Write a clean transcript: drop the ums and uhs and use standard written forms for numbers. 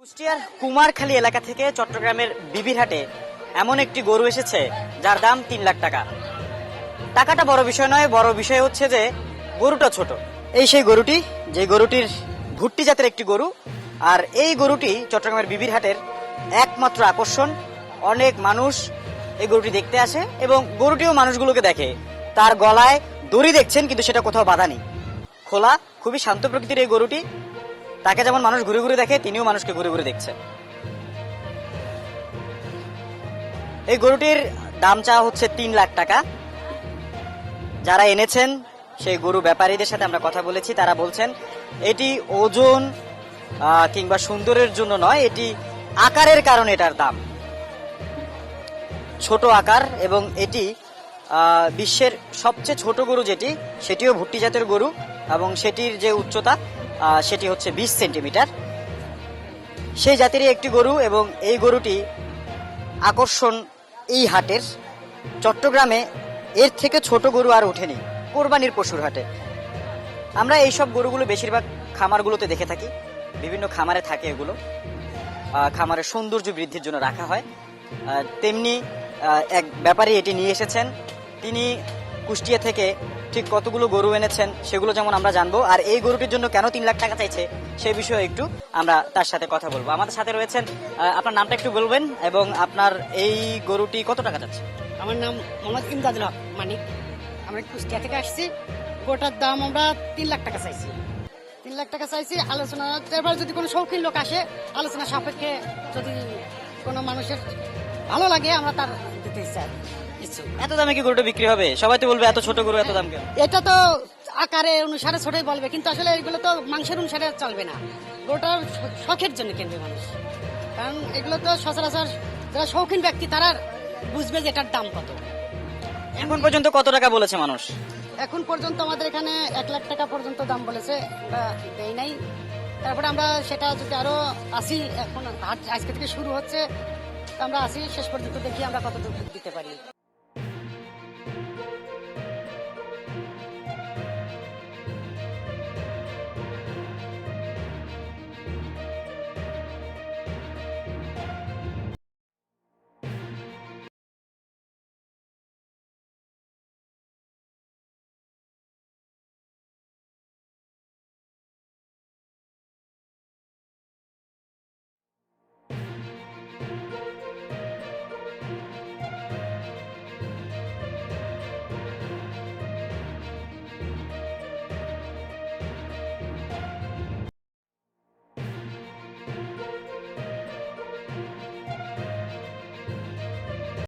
কুষ্টিয়ার কুমারখালী এলাকা থেকে চট্টগ্রামের বিবিরহাটে এমন একটি গরু এসেছে যার দাম 3 লাখ টাকা। টাকাটা বড় বিষয় নয়, বড় বিষয় হচ্ছে যে গরুটা ছোট। এই সেই গরুটি, যে গরুটির ভুট্টি জাতের একটি গরু। আর এই গরুটি চট্টগ্রামের বিবিরহাটের একমাত্র আকর্ষণ। অনেক মানুষ এই গরুটি দেখতে আসে এবং গরুটিও মানুষগুলোকে দেখে। তার গলায় দড়ি দেখছেন, কিন্তু সেটা কোথাও বাঁধা নেই, খোলা। খুবই শান্ত প্রকৃতির এই গরুটি। তাকে যেমন মানুষ ঘুরে ঘুরে দেখে, তিনিও মানুষকে ঘুরে ঘুরে দেখছে। এই গরুটির দাম চাওয়া হচ্ছে 3 লাখ টাকা। যারা এনেছেন সেই গরু ব্যাপারীদের সাথে আমরা কথা বলেছি, তারা বলছেন এটি ওজন কিংবা সুন্দরের জন্য নয়, এটি আকারের কারণে এটার দাম। ছোট আকার, এবং এটি বিশ্বের সবচেয়ে ছোট গরু যেটি, সেটিও ভুট্টি জাতের গরু, এবং সেটির যে উচ্চতা সেটি হচ্ছে 20 সেন্টিমিটার। সেই জাতিরই একটি গরু, এবং এই গরুটি আকর্ষণ এই হাটের। চট্টগ্রামে এর থেকে ছোট গরু আর ওঠেনি কোরবানির পশুর হাটে। আমরা এইসব গরুগুলো বেশিরভাগ খামারগুলোতে দেখে থাকি, বিভিন্ন খামারে থাকে এগুলো, খামারের সৌন্দর্য বৃদ্ধির জন্য রাখা হয়। তেমনি এক ব্যাপারী এটি নিয়ে এসেছেন। তিনি কুষ্টিয়া থেকে ঠিক কতগুলো গরু এনেছেন সেগুলো যেমন আমরা জানবো, আর এই গরুটির জন্য কেন 3 লাখ টাকা চাইছে সেই বিষয়ে একটু আমরা তার সাথে কথা বলবো। আমাদের সাথে রয়েছেন, আপনার নামটা একটু বলবেন এবং আপনার এই গরুটি কত টাকা চাচ্ছে? আমার নাম মোহাম্মদ ইমদাদুল হক মানিক। আমরা কুষ্টিয়া থেকে আসছি। গোটার দাম আমরা 3 লাখ টাকা চাইছি। 3 লাখ টাকা চাইছি। আলোচনা এবার যদি কোনো শৌখিন লোক আসে, আলোচনা সাপেক্ষে যদি কোনো মানুষের ভালো লাগে, আমরা তার দিতে চাই। এত দামে কি গরুটা বিক্রি হবে? সবাই তো বলবে এত ছোট গরু এত দাম কেন? এটা তো আকারে অনুসারে ছোটই বলবে, কিন্তু আসলে এগুলো তো মাংসের অনুসারে চলবে না। গরুটার শখের জন্য কিনবে মানুষ, কারণ এগুলো তো সচরাচর যারা শৌখিন ব্যক্তি তারা বুঝবে যে এটার দাম কত। এখন পর্যন্ত কত টাকা বলেছে মানুষ? এখন পর্যন্ত আমাদের এখানে 1 লাখ টাকা পর্যন্ত দাম বলেছে, আমরা দেই নাই। তারপরে আমরা সেটা যদি আরো আসি, এখন হাট আজকে থেকে শুরু হচ্ছে, আমরা আসি শেষ পর্যন্ত দেখি আমরা কত দূর দিতে পারি।